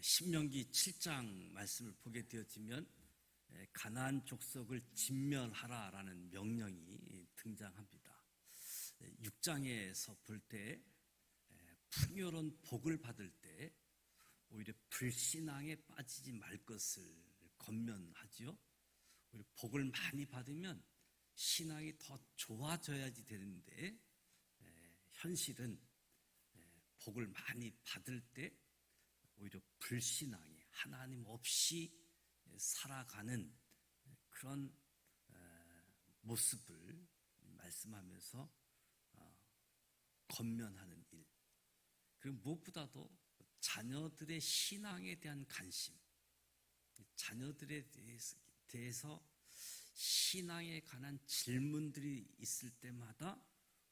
신명기 7장 말씀을 보게 되어지면 가나안 족속을 진멸하라라는 명령이 등장합니다. 6장에서 볼 때 풍요로운 복을 받을 때 오히려 불신앙에 빠지지 말 것을 권면하지요. 오히려 복을 많이 받으면 신앙이 더 좋아져야지 되는데 현실은 복을 많이 받을 때 오히려 불신앙이 하나님 없이 살아가는 그런 모습을 말씀하면서 권면하는 일, 그리고 무엇보다도 자녀들의 신앙에 대한 관심, 자녀들에 대해서 신앙에 관한 질문들이 있을 때마다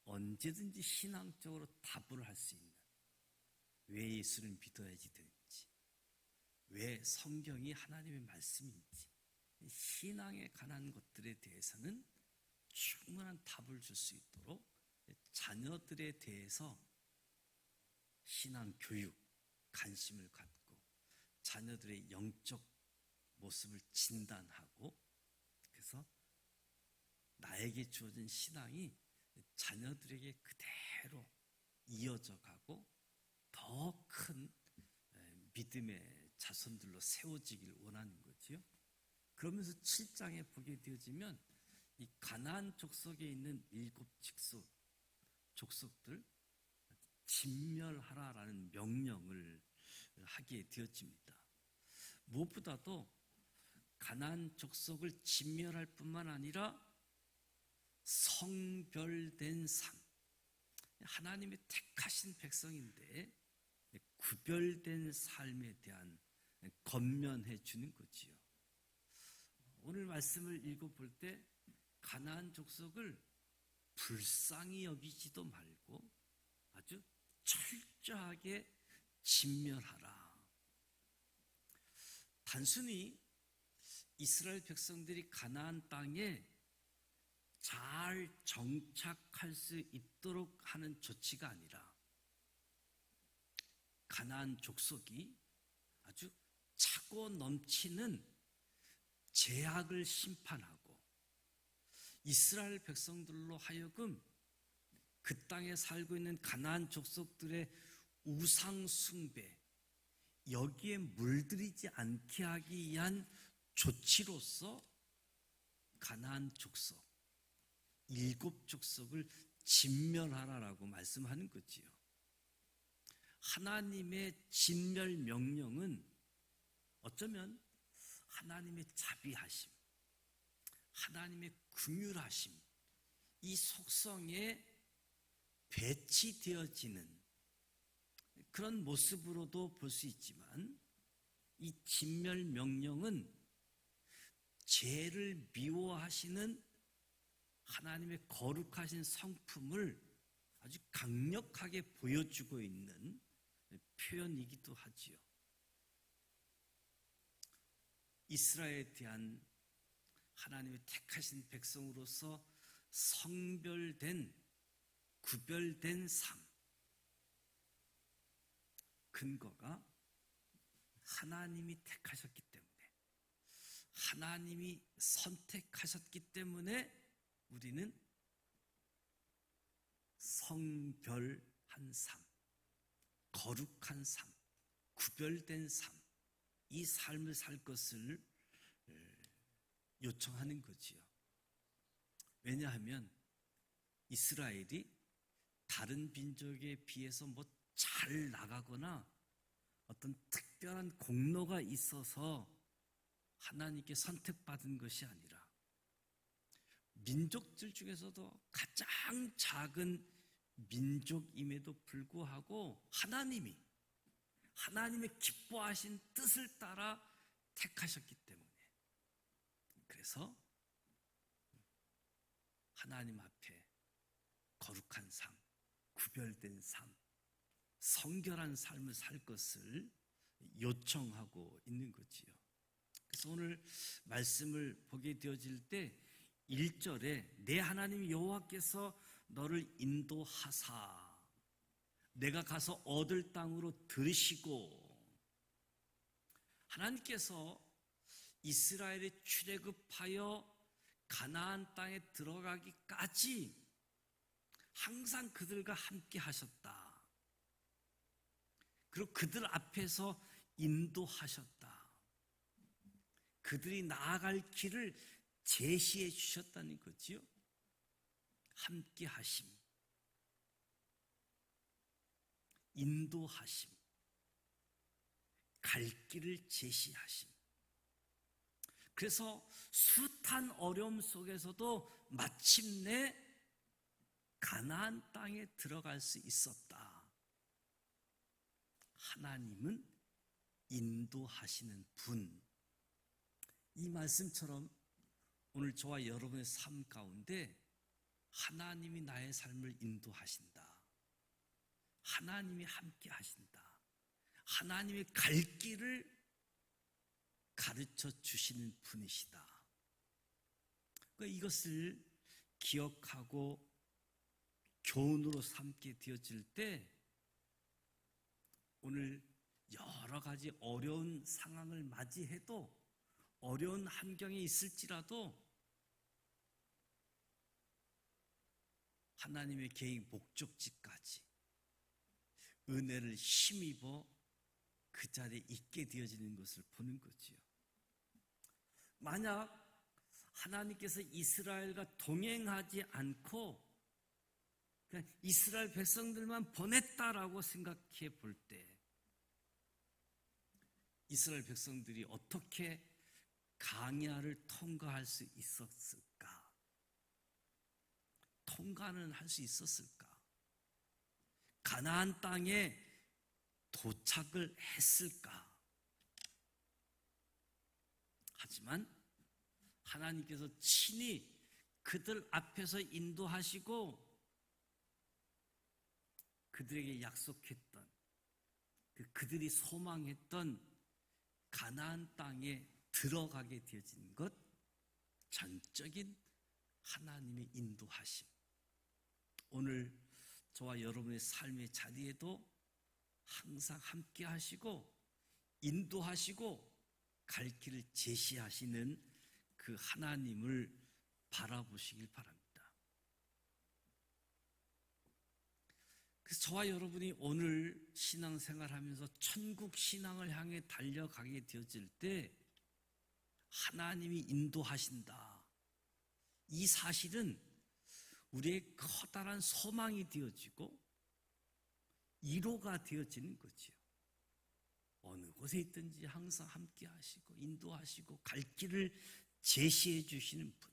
언제든지 신앙적으로 답을 할 수 있는, 왜 예수를 믿어야지 되는지, 왜 성경이 하나님의 말씀인지, 신앙에 관한 것들에 대해서는 충분한 답을 줄 수 있도록 자녀들에 대해서 신앙 교육, 관심을 갖고 자녀들의 영적 모습을 진단하고, 그래서 나에게 주어진 신앙이 자녀들에게 그대로 이어져 가고 더 큰 믿음의 자손들로 세워지길 원하는 거지요. 그러면서 7장에 보게 되어지면 이 가나안 족속에 있는 7 족속들 진멸하라라는 명령을 하게 되어집니다. 무엇보다도 가나안 족속을 진멸할 뿐만 아니라 성별된 삶, 하나님의 택하신 백성인데 구별된 삶에 대한 권면해 주는 거지요. 오늘 말씀을 읽어볼 때 가나안 족속을 불쌍히 여기지도 말고 아주 철저하게 진멸하라. 단순히 이스라엘 백성들이 가나안 땅에 잘 정착할 수 있도록 하는 조치가 아니라 가나안 족속이 아주 차고 넘치는 죄악을 심판하고 이스라엘 백성들로 하여금 그 땅에 살고 있는 가나안 족속들의 우상 숭배, 여기에 물들이지 않게 하기 위한 조치로서 가나안 족속 7 족속을 진멸하라라고 말씀하는 거지요. 하나님의 진멸 명령은 어쩌면 하나님의 자비하심, 하나님의 긍휼하심, 이 속성에 배치되어지는 그런 모습으로도 볼 수 있지만, 이 진멸 명령은 죄를 미워하시는 하나님의 거룩하신 성품을 아주 강력하게 보여주고 있는 표현이기도 하지요. 이스라엘에 대한 하나님의 택하신 백성으로서 성별된, 구별된 삶, 근거가 하나님이 택하셨기 때문에, 하나님이 선택하셨기 때문에 우리는 성별한 삶, 거룩한 삶, 구별된 삶, 이 삶을 살 것을 요청하는 거지요. 왜냐하면 이스라엘이 다른 민족에 비해서 잘 나가거나 어떤 특별한 공로가 있어서 하나님께 선택받은 것이 아니라 민족들 중에서도 가장 작은 민족임에도 불구하고 하나님의 기뻐하신 뜻을 따라 택하셨기 때문에, 그래서 하나님 앞에 거룩한 삶, 구별된 삶, 성결한 삶을 살 것을 요청하고 있는 거지요. 그래서 오늘 말씀을 보게 되어질 때 1절에 내 하나님 여호와께서 너를 인도하사 내가 가서 얻을 땅으로 들으시고, 하나님께서 이스라엘이 출애굽하여 가나안 땅에 들어가기까지 항상 그들과 함께 하셨다. 그리고 그들 앞에서 인도하셨다. 그들이 나아갈 길을 제시해 주셨다는 거지요. 함께 하심, 인도하심, 갈 길을 제시하심. 그래서 숱한 어려움 속에서도 마침내 가나안 땅에 들어갈 수 있었다. 하나님은 인도하시는 분. 이 말씀처럼 오늘 저와 여러분의 삶 가운데 하나님이 나의 삶을 인도하신다. 하나님이 함께 하신다. 하나님의 갈 길을 가르쳐 주시는 분이시다. 그러니까 이것을 기억하고 교훈으로 삼게 되어질 때 오늘 여러 가지 어려운 상황을 맞이해도 어려운 환경에 있을지라도 하나님의 계획 목적지까지 은혜를 힘입어 그 자리에 있게 되어지는 것을 보는 거지요. 만약 하나님께서 이스라엘과 동행하지 않고 그냥 이스라엘 백성들만 보냈다라고 생각해 볼 때 이스라엘 백성들이 어떻게 광야를 통과할 수 있었을까? 통과는 할 수 있었을까? 가나안 땅에 도착을 했을까? 하지만 하나님께서 친히 그들 앞에서 인도하시고 그들에게 약속했던 그들이 소망했던 가나안 땅에 들어가게 되어진 것, 전적인 하나님의 인도하심. 오늘 저와 여러분의 삶의 자리에도 항상 함께 하시고 인도하시고 갈 길을 제시하시는 그 하나님을 바라보시길 바랍니다. 그래서 저와 여러분이 오늘 신앙생활하면서 천국 신앙을 향해 달려가게 되어질 때 하나님이 인도하신다. 이 사실은 우리의 커다란 소망이 되어지고 위로가 되어지는 거지요. 어느 곳에 있든지 항상 함께 하시고 인도하시고 갈 길을 제시해 주시는 분.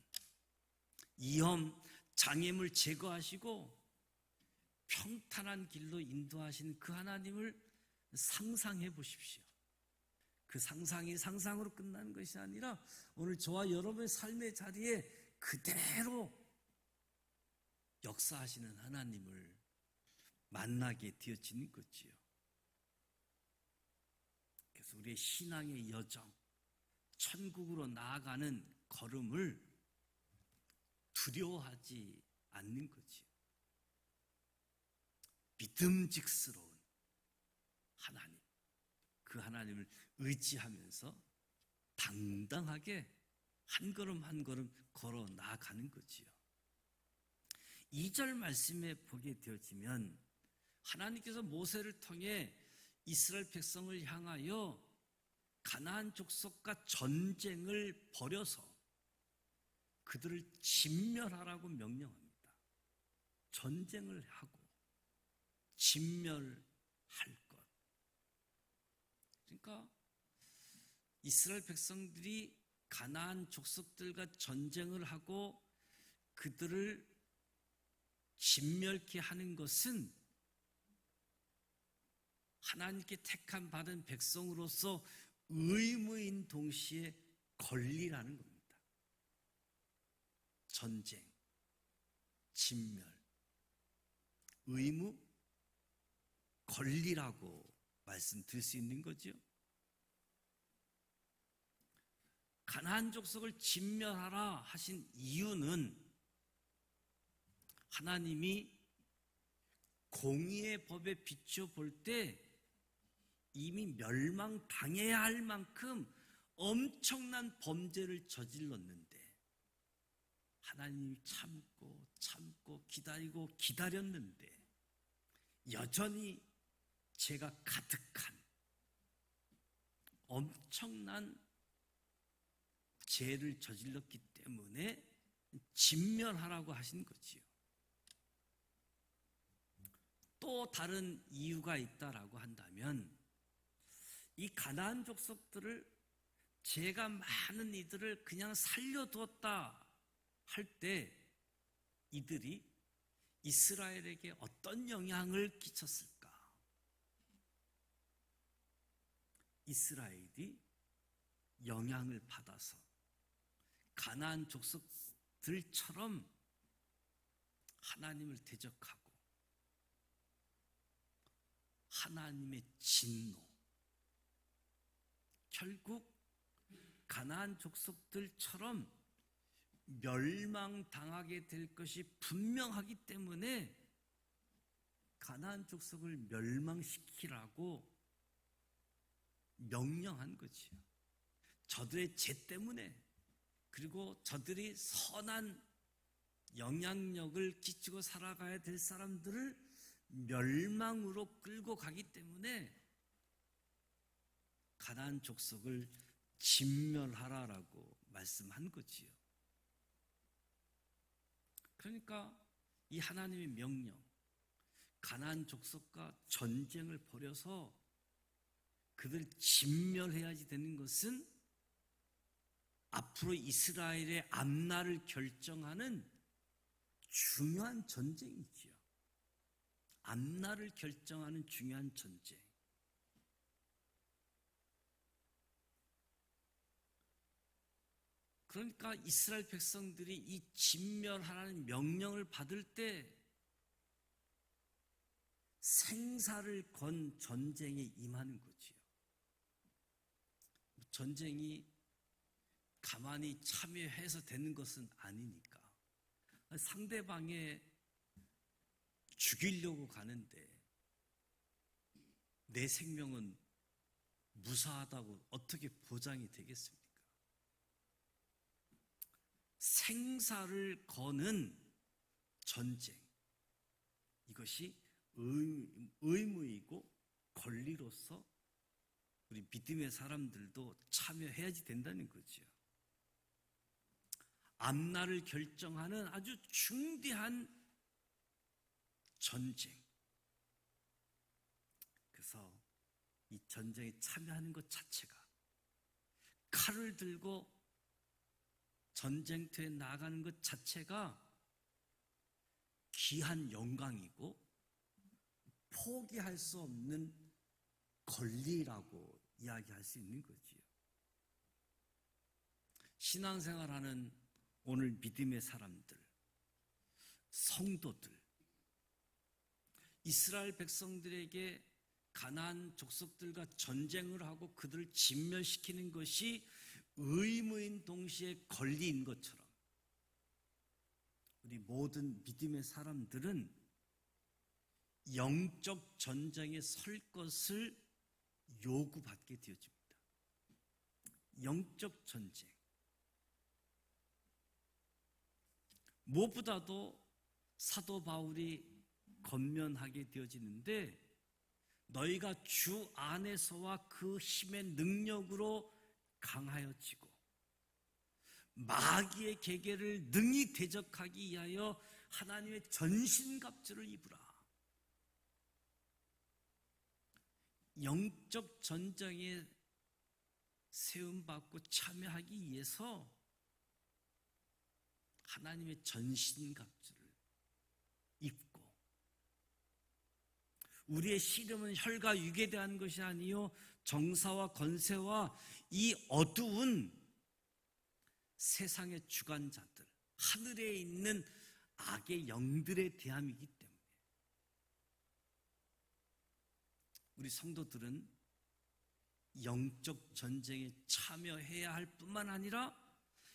위험, 장애물 제거하시고 평탄한 길로 인도하시는 그 하나님을 상상해 보십시오. 그 상상이 상상으로 끝나는 것이 아니라 오늘 저와 여러분의 삶의 자리에 그대로 역사하시는 하나님을 만나게 되어지는 거지요. 그래서 우리의 신앙의 여정, 천국으로 나아가는 걸음을 두려워하지 않는 거지요. 믿음직스러운 하나님, 그 하나님을 의지하면서 당당하게 한 걸음 한 걸음 걸어 나아가는 거지요. 2절 말씀에 보게 되어지면 하나님께서 모세를 통해 이스라엘 백성을 향하여 가나안 족속과 전쟁을 벌여서 그들을 진멸하라고 명령합니다. 전쟁을 하고 진멸할 것. 그러니까 이스라엘 백성들이 가나안 족속들과 전쟁을 하고 그들을 진멸케 하는 것은 하나님께 택함 받은 백성으로서 의무인 동시에 권리라는 겁니다. 전쟁, 진멸, 의무, 권리라고 말씀드릴 수 있는 거죠. 가나안 족속을 진멸하라 하신 이유는 하나님이 공의의 법에 비춰 볼 때 이미 멸망당해야 할 만큼 엄청난 범죄를 저질렀는데 하나님이 참고 기다리고 기다렸는데 여전히 죄가 가득한 엄청난 죄를 저질렀기 때문에 진멸하라고 하신 거지요. 또 다른 이유가 있다라고 한다면 이 가나안 족속들을 죄가 많은 이들을 그냥 살려두었다 할 때 이들이 이스라엘에게 어떤 영향을 끼쳤을까? 이스라엘이 영향을 받아서 가나안 족속들처럼 하나님을 대적하고 하나님의 진노, 결국 가나안 족속들처럼 멸망당하게 될 것이 분명하기 때문에 가나안 족속을 멸망시키라고 명령한 거지요. 저들의 죄 때문에, 그리고 저들이 선한 영향력을 끼치고 살아가야 될 사람들을 멸망으로 끌고 가기 때문에 가나안 족속을 진멸하라라고 말씀한 거지요. 그러니까 이 하나님의 명령, 가나안 족속과 전쟁을 벌여서 그들 진멸해야지 되는 것은 앞으로 이스라엘의 앞날을 결정하는 중요한 전쟁이지요. 앞날을 결정하는 중요한 전쟁. 그러니까 이스라엘 백성들이 이 진멸하라는 명령을 받을 때 생사를 건 전쟁에 임하는 거지요. 전쟁이 가만히 참여해서 되는 것은 아니니까. 상대방에 죽이려고 가는데 내 생명은 무사하다고 어떻게 보장이 되겠습니까? 생사를 거는 전쟁, 이것이 의무이고 권리로서 우리 믿음의 사람들도 참여해야지 된다는 거죠. 앞날을 결정하는 아주 중대한 전쟁. 그래서 이 전쟁에 참여하는 것 자체가, 칼을 들고 전쟁터에 나가는 것 자체가 귀한 영광이고 포기할 수 없는 권리라고 이야기할 수 있는 거지요. 신앙생활하는 오늘 믿음의 사람들, 성도들, 이스라엘 백성들에게 가나안 족속들과 전쟁을 하고 그들을 진멸시키는 것이 의무인 동시에 권리인 것처럼 우리 모든 믿음의 사람들은 영적 전쟁에 설 것을 요구받게 되어집니다. 영적 전쟁. 무엇보다도 사도 바울이 권면하게 되어지는데, 너희가 주 안에서와 그 힘의 능력으로 강하여지고 마귀의 계계를 능히 대적하기 위하여 하나님의 전신갑주를 입으라. 영적 전쟁에 세움받고 참여하기 위해서 하나님의 전신갑주를 입고, 우리의 씨름은 혈과 육에 대한 것이 아니요 정사와 권세와 이 어두운 세상의 주관자들, 하늘에 있는 악의 영들에 대함이기 때문에 우리 성도들은 영적 전쟁에 참여해야 할 뿐만 아니라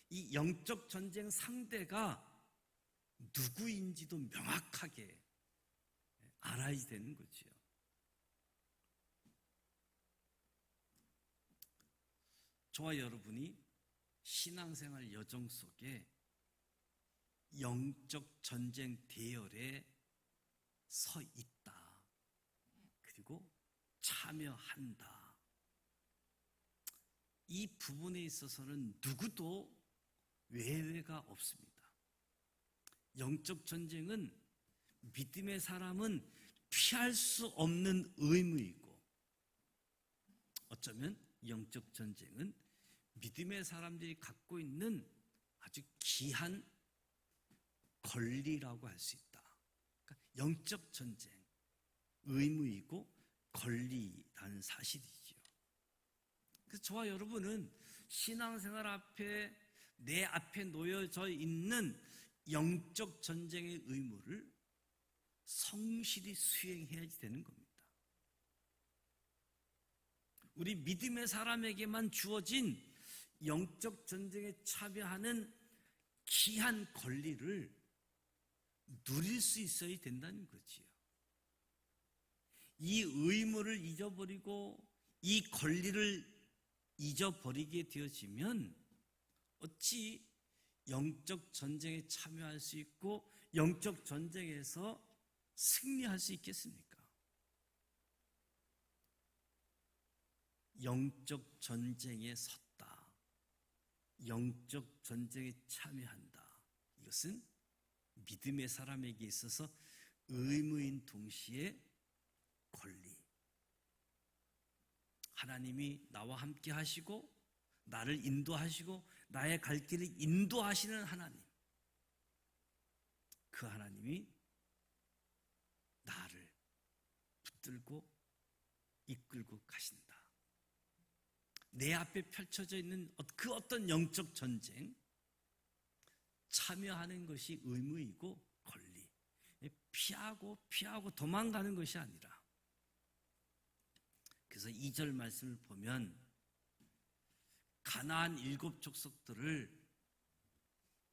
이 영적 전쟁 상대가 누구인지도 명확하게 알아야 되는 거지요. 저와 여러분이 신앙생활 여정 속에 영적 전쟁 대열에 서 있다. 그리고 참여한다. 이 부분에 있어서는 누구도 외회가 없습니다. 영적 전쟁은 믿음의 사람은 피할 수 없는 의무이고, 어쩌면 영적 전쟁은 믿음의 사람들이 갖고 있는 아주 귀한 권리라고 할 수 있다. 그러니까 영적 전쟁, 의무이고 권리라는 사실이지요. 그래서 저와 여러분은 신앙생활 앞에 내 앞에 놓여져 있는 영적 전쟁의 의무를 성실히 수행해야 되는 겁니다. 우리 믿음의 사람에게만 주어진 영적 전쟁에 참여하는 귀한 권리를 누릴 수 있어야 된다는 거지요. 이 의무를 잊어버리고 이 권리를 잊어버리게 되어지면 어찌 영적 전쟁에 참여할 수 있고 영적 전쟁에서 승리할 수 있겠습니까? 영적 전쟁에 섰다. 영적 전쟁에 참여한다. 이것은 믿음의 사람에게 있어서 의무인 동시에 권리. 하나님이 나와 함께 하시고 나를 인도하시고 나의 갈 길을 인도하시는 하나님. 그 하나님이 나를 붙들고 이끌고 가신다. 내 앞에 펼쳐져 있는 그 어떤 영적 전쟁, 참여하는 것이 의무이고 권리. 피하고 도망가는 것이 아니라. 그래서 2절 말씀을 보면 가나안 7 족속들을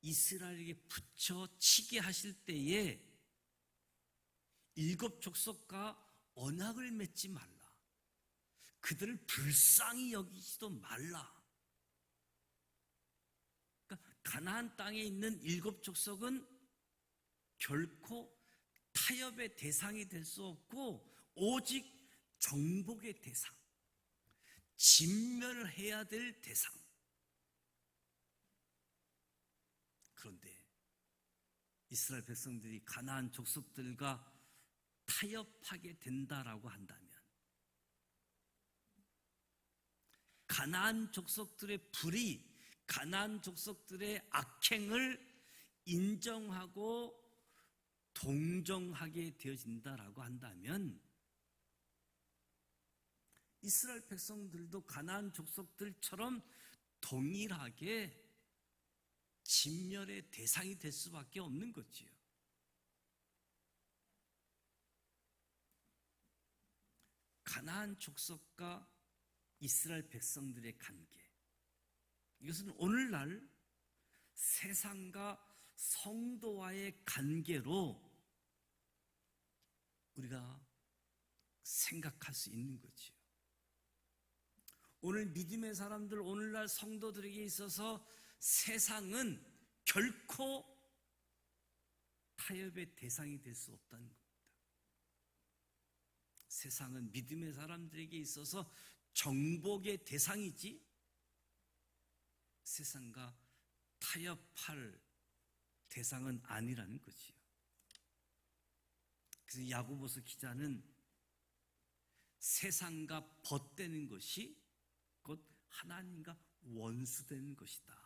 이스라엘에게 붙여치게 하실 때에 7 족속과 언약을 맺지 말라. 그들을 불쌍히 여기지도 말라. 그러니까 가나안 땅에 있는 7 족속은 결코 타협의 대상이 될 수 없고 오직 정복의 대상, 진멸을 해야 될 대상. 그런데 이스라엘 백성들이 가나안 족속들과 타협하게 된다라고 한다면 가나안 족속들의 불의, 가나안 족속들의 악행을 인정하고 동정하게 되어진다라고 한다면 이스라엘 백성들도 가나안 족속들처럼 동일하게 진멸의 대상이 될 수밖에 없는 거지요. 가나안 족속과 이스라엘 백성들의 관계, 이것은 오늘날 세상과 성도와의 관계로 우리가 생각할 수 있는 거지요. 오늘 믿음의 사람들, 오늘날 성도들에게 있어서 세상은 결코 타협의 대상이 될 수 없다는 겁니다. 세상은 믿음의 사람들에게 있어서 정복의 대상이지 세상과 타협할 대상은 아니라는 거지요. 그래서 야고보서 기자는 세상과 벗되는 것이 곧 하나님과 원수되는 것이다.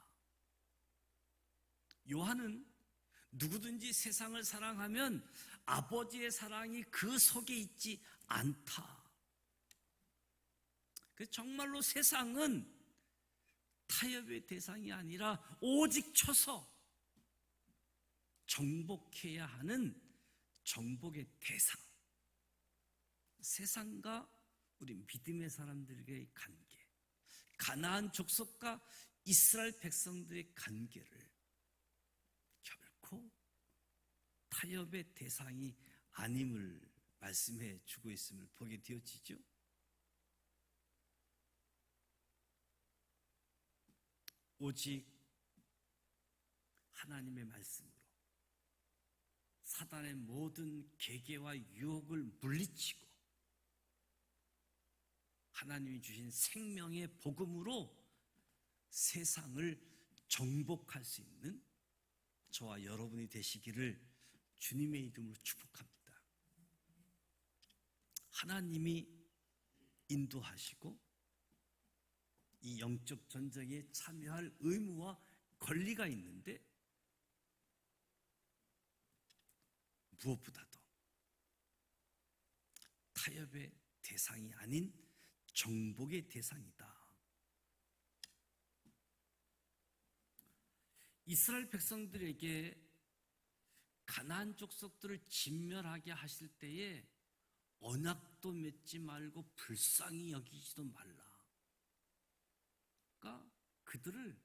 요한은 누구든지 세상을 사랑하면 아버지의 사랑이 그 속에 있지 않다. 정말로 세상은 타협의 대상이 아니라 오직 쳐서 정복해야 하는 정복의 대상. 세상과 우리 믿음의 사람들과의 관계, 가나안 족속과 이스라엘 백성들의 관계를 결코 타협의 대상이 아님을 말씀해 주고 있음을 보게 되어지죠. 오직 하나님의 말씀으로 사단의 모든 계계와 유혹을 물리치고 하나님이 주신 생명의 복음으로 세상을 정복할 수 있는 저와 여러분이 되시기를 주님의 이름으로 축복합니다. 하나님이 인도하시고 이 영적 전쟁에 참여할 의무와 권리가 있는데 무엇보다도 타협의 대상이 아닌 정복의 대상이다. 이스라엘 백성들에게 가나안 족속들을 진멸하게 하실 때에 언약도 맺지 말고 불쌍히 여기지도 말라. 그러니까 그들을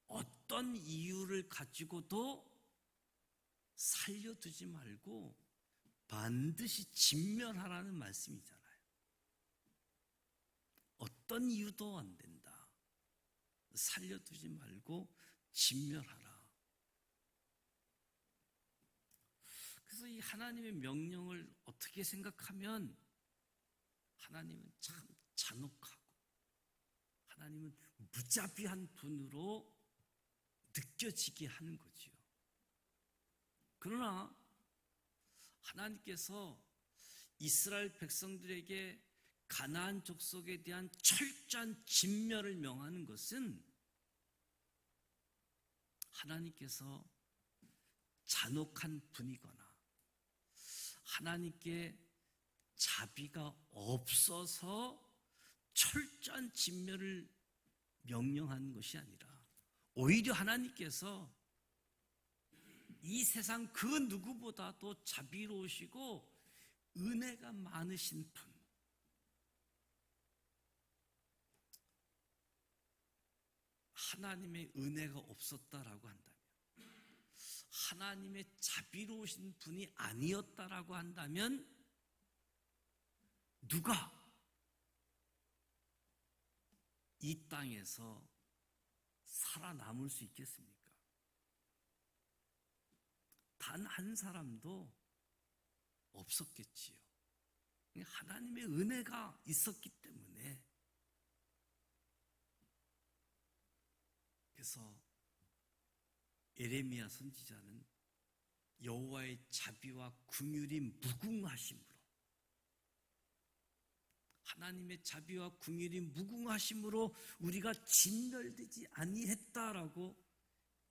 어떤 이유를 가지고도 살려두지 말고 반드시 진멸하라는 말씀이잖아요. 어떤 이유도 안 된다. 살려두지 말고 진멸하라. 그래서 이 하나님의 명령을 어떻게 생각하면 하나님은 참 잔혹하고 하나님은 무자비한 분으로 느껴지게 하는 거지요. 그러나 하나님께서 이스라엘 백성들에게 가나안 족속에 대한 철저한 진멸을 명하는 것은 하나님께서 잔혹한 분이거나 하나님께 자비가 없어서 철저한 진멸을 명령하는 것이 아니라 오히려 하나님께서 이 세상 그 누구보다도 자비로우시고 은혜가 많으신 분, 하나님의 은혜가 없었다라고 한다면, 하나님의 자비로우신 분이 아니었다라고 한다면 누가 이 땅에서 살아남을 수 있겠습니까? 단 한 사람도 없었겠지요. 하나님의 은혜가 있었기 때문에. 그래서 예레미야 선지자는 여호와의 자비와 긍휼이 무궁하심으로, 하나님의 자비와 긍휼이 무궁하심으로 우리가 진멸되지 아니했다라고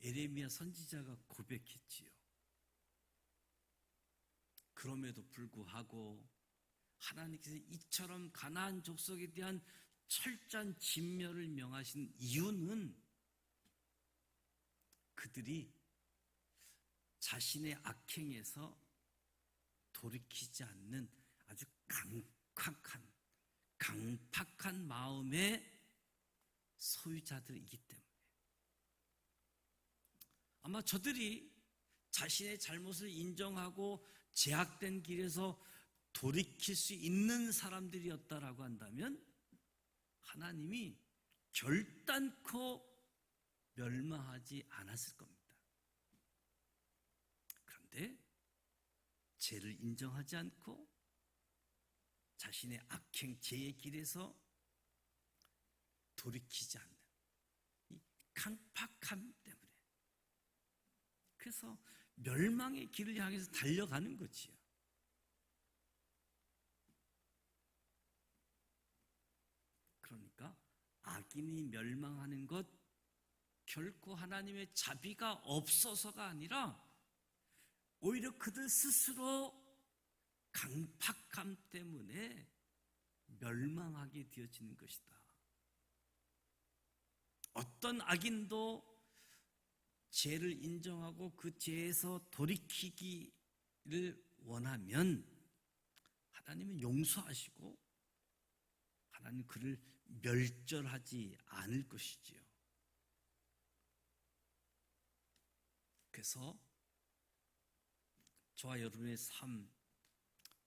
예레미야 선지자가 고백했지요. 그럼에도 불구하고 하나님께서 이처럼 가나안 족속에 대한 철저한 진멸을 명하신 이유는 그들이 자신의 악행에서 돌이키지 않는 아주 강팍한 마음의 소유자들이기 때문에, 아마 저들이 자신의 잘못을 인정하고 제약된 길에서 돌이킬 수 있는 사람들이었다라고 한다면 하나님이 결단코 멸망하지 않았을 겁니다. 그런데 죄를 인정하지 않고 자신의 악행, 죄의 길에서 돌이키지 않는 이 강팍함 때문에, 그래서 멸망의 길을 향해서 달려가는 거지요. 그러니까 악인이 멸망하는 것 결코 하나님의 자비가 없어서가 아니라 오히려 그들 스스로 강팍함 때문에 멸망하게 되어지는 것이다. 어떤 악인도 죄를 인정하고 그 죄에서 돌이키기를 원하면 하나님은 용서하시고 하나님 그를 멸절하지 않을 것이지요. 그래서 저와 여러분의 삶,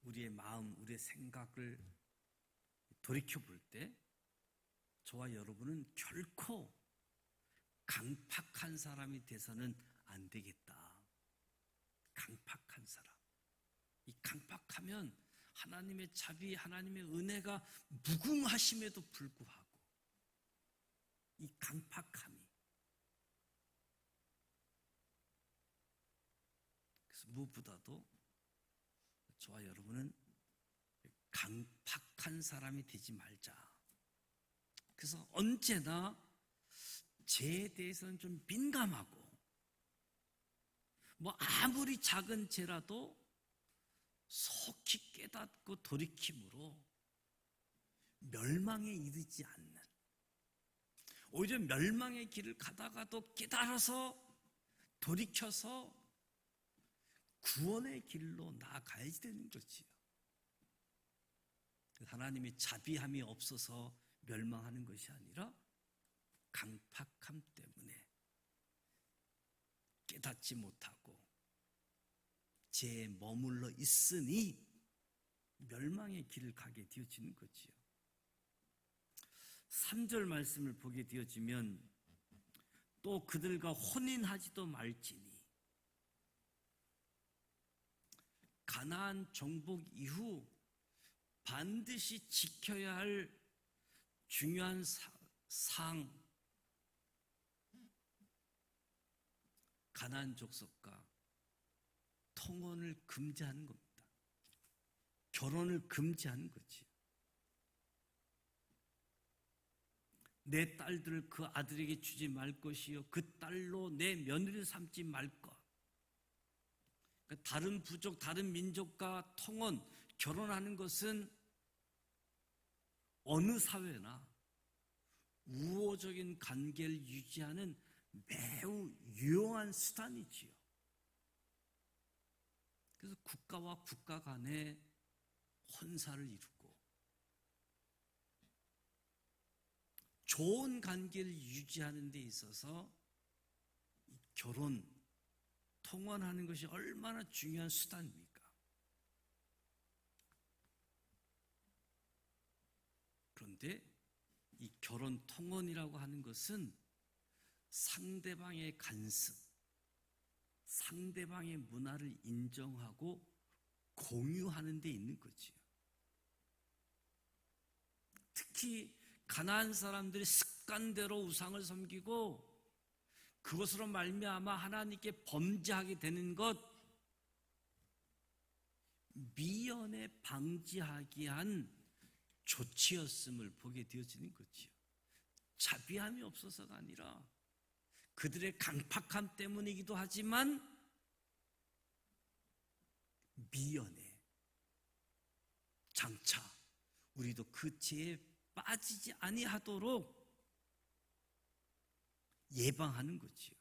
우리의 마음, 우리의 생각을 돌이켜 볼 때 저와 여러분은 결코 강팍한 사람이 돼서는 안 되겠다. 강팍한 사람. 이 강팍하면 하나님의 자비, 하나님의 은혜가 무궁하심에도 불구하고 이 강팍함이, 그래서 무엇보다도 저와 여러분은 강팍한 사람이 되지 말자. 그래서 언제나 죄에 대해서는 좀 민감하고, 뭐 아무리 작은 죄라도 속히 깨닫고 돌이킴으로 멸망에 이르지 않는, 오히려 멸망의 길을 가다가도 깨달아서 돌이켜서 구원의 길로 나아가야지 되는 거지요. 하나님의 자비함이 없어서 멸망하는 것이 아니라 강팍함 때문에 깨닫지 못하고 죄에 머물러 있으니 멸망의 길을 가게 되어지는 거지요. 3절 말씀을 보게 되어지면 또 그들과 혼인하지도 말지니, 가나안 정복 이후 반드시 지켜야 할 중요한 사항, 가나안 족속과 통혼을 금지하는 겁니다. 결혼을 금지하는 거지. 내 딸들을 그 아들에게 주지 말 것이요 그 딸로 내 며느리를 삼지 말 것. 다른 부족, 다른 민족과 통혼, 결혼하는 것은 어느 사회나 우호적인 관계를 유지하는 매우 유용한 수단이지요. 그래서 국가와 국가 간에 혼사를 이루고 좋은 관계를 유지하는 데 있어서 결혼, 통혼하는 것이 얼마나 중요한 수단입니까? 그런데 이 결혼 통혼이라고 하는 것은 상대방의 간섭, 상대방의 문화를 인정하고 공유하는 데 있는 거지요. 특히 가나안 사람들이 습관대로 우상을 섬기고 그것으로 말미암아 하나님께 범죄하게 되는 것, 미연에 방지하기 위한 조치였음을 보게 되어지는 거지요. 자비함이 없어서가 아니라 그들의 강팍함 때문이기도 하지만 미연에, 장차 우리도 그 죄에 빠지지 아니하도록 예방하는 거지요.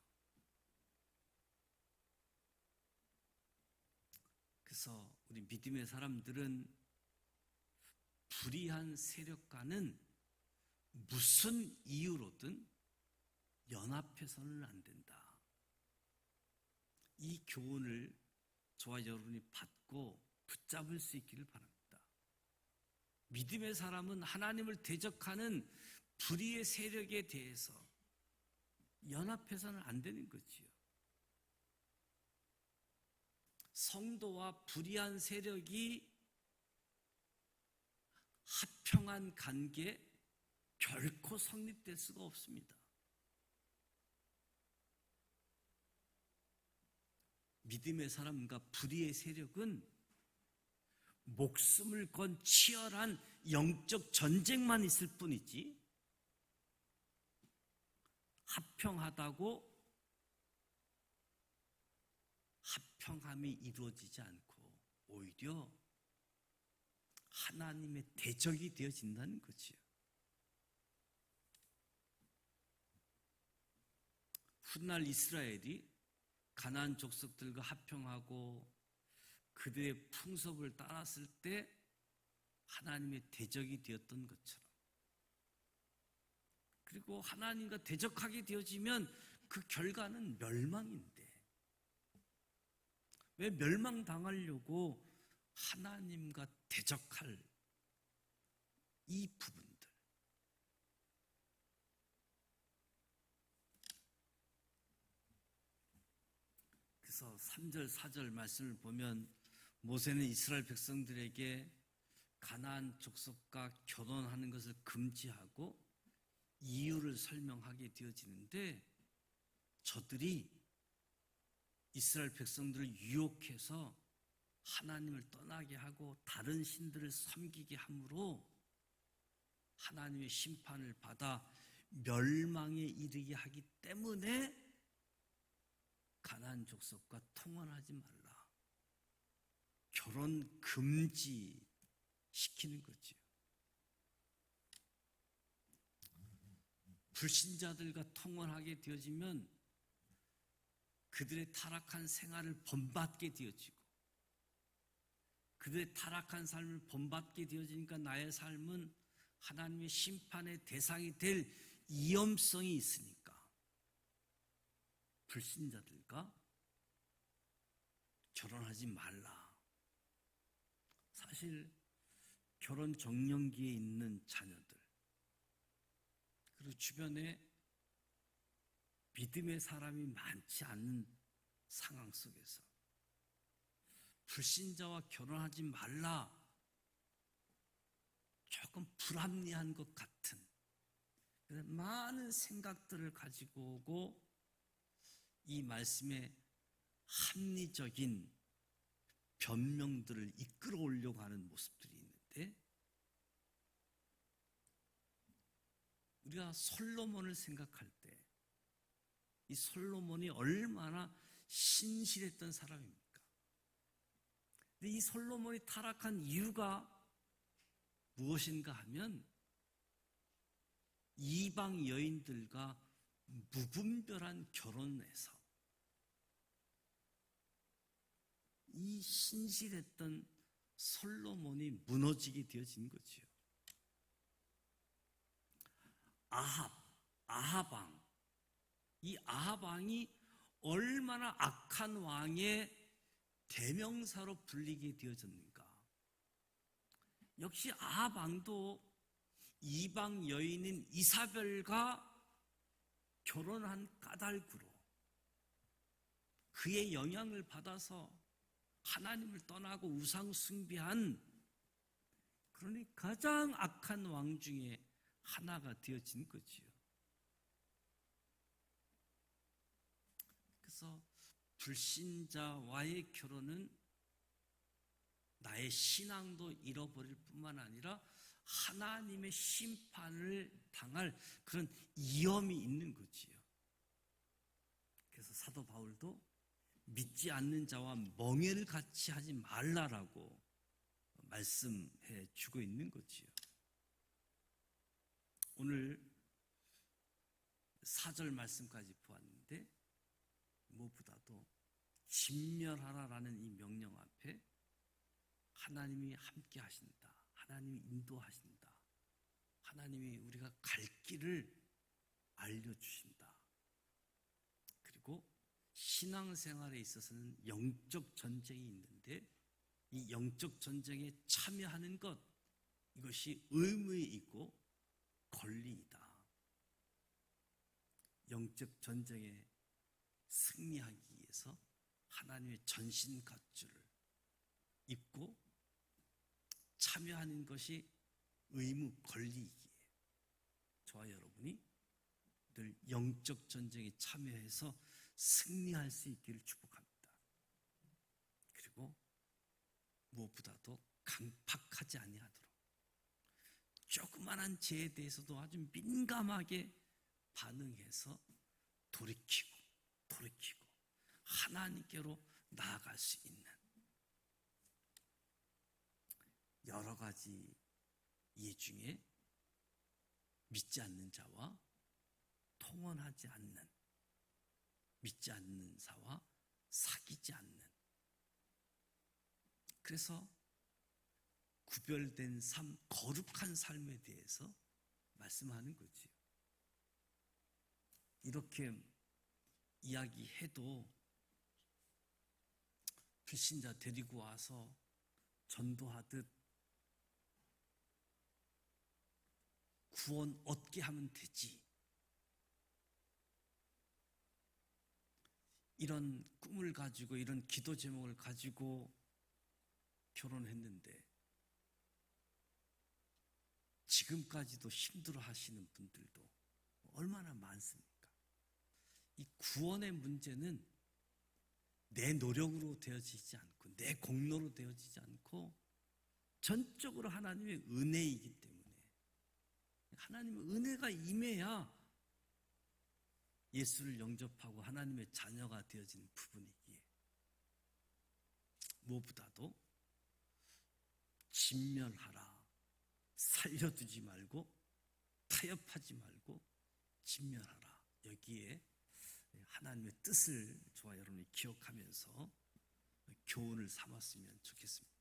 그래서 우리 믿음의 사람들은 불의한 세력과는 무슨 이유로든 연합해서는 안 된다. 이 교훈을 저와 여러분이 받고 붙잡을 수 있기를 바랍니다. 믿음의 사람은 하나님을 대적하는 불의의 세력에 대해서 연합해서는 안 되는 거지요. 성도와 불의한 세력이 합평한 관계 결코 성립될 수가 없습니다. 믿음의 사람과 불의의 세력은 목숨을 건 치열한 영적 전쟁만 있을 뿐이지 합평하다고 합평함이 이루어지지 않고 오히려 하나님의 대적이 되어진다는 거지요. 훗날 이스라엘이 가나안 족속들과 합평하고 그들의 풍습을 따랐을 때 하나님의 대적이 되었던 것처럼, 그리고 하나님과 대적하게 되어지면 그 결과는 멸망인데 왜 멸망당하려고 하나님과 대적할 이 부분들, 그래서 3절, 4절 말씀을 보면 모세는 이스라엘 백성들에게 가나안 족속과 결혼하는 것을 금지하고 이유를 설명하게 되어지는데, 저들이 이스라엘 백성들을 유혹해서 하나님을 떠나게 하고 다른 신들을 섬기게 함으로 하나님의 심판을 받아 멸망에 이르게 하기 때문에 가나안 족속과 통혼하지 말라, 결혼 금지 시키는 거지요. 불신자들과 통혼하게 되어지면 그들의 타락한 생활을 본받게 되어지고, 그들의 타락한 삶을 본받게 되어지니까 나의 삶은 하나님의 심판의 대상이 될 위험성이 있으니까 불신자들과 결혼하지 말라. 사실 결혼 적령기에 있는 자녀들, 그리고 주변에 믿음의 사람이 많지 않은 상황 속에서 불신자와 결혼하지 말라, 조금 불합리한 것 같은 많은 생각들을 가지고 오고 이 말씀에 합리적인 변명들을 이끌어 오려고 하는 모습들이 있는데, 우리가 솔로몬을 생각할 때 이 솔로몬이 얼마나 신실했던 사람입니까? 근데 이 솔로몬이 타락한 이유가 무엇인가 하면 이방 여인들과 무분별한 결혼에서 이 신실했던 솔로몬이 무너지게 되어진 거지요. 아합왕, 이 아합왕이 얼마나 악한 왕의 대명사로 불리게 되어졌는가. 역시 아합왕도 이방 여인인 이사벨과 결혼한 까닭으로 그의 영향을 받아서 하나님을 떠나고 우상 숭배한, 그러니 가장 악한 왕 중에 하나가 되어진 거지요. 그래서 불신자와의 결혼은 나의 신앙도 잃어버릴 뿐만 아니라 하나님의 심판을 당할 그런 위험이 있는 거지요. 그래서 사도 바울도 믿지 않는 자와 멍에를 같이 하지 말라라고 말씀해 주고 있는 거지요. 오늘 4절 말씀까지 보았는데, 무엇보다도 진멸하라라는 이 명령 앞에 하나님이 함께 하신다, 하나님이 인도하신다, 하나님이 우리가 갈 길을 알려주신다. 그리고 신앙생활에 있어서는 영적 전쟁이 있는데 이 영적 전쟁에 참여하는 것, 이것이 의무이고 권리이다. 영적 전쟁에 승리하기 위해서 하나님의 전신갑주를 입고 참여하는 것이 의무 권리이기에 저와 여러분이 늘 영적 전쟁에 참여해서 승리할 수 있기를 축복합니다. 그리고 무엇보다도 강팍하지 아니하도록 조그만한 죄에 대해서도 아주 민감하게 반응해서 돌이키고 하나님께로 나아갈 수 있는 여러 가지 예 중에 믿지 않는 자와 통혼하지 않는, 믿지 않는 자와 사귀지 않는, 그래서 구별된 삶, 거룩한 삶에 대해서 말씀하는 거지. 이렇게 이야기해도 불신자 데리고 와서 전도하듯 구원 얻게 하면 되지, 이런 꿈을 가지고 이런 기도 제목을 가지고 결혼했는데 지금까지도 힘들어 하시는 분들도 얼마나 많습니까? 이 구원의 문제는 내 노력으로 되어지지 않고 내 공로로 되어지지 않고 전적으로 하나님의 은혜이기 때문에 하나님의 은혜가 임해야 예수를 영접하고 하나님의 자녀가 되어지는 부분이기에 무엇보다도 진멸하라, 살려두지 말고 타협하지 말고 진멸하라, 여기에 하나님의 뜻을 저와 여러분이 기억하면서 교훈을 삼았으면 좋겠습니다.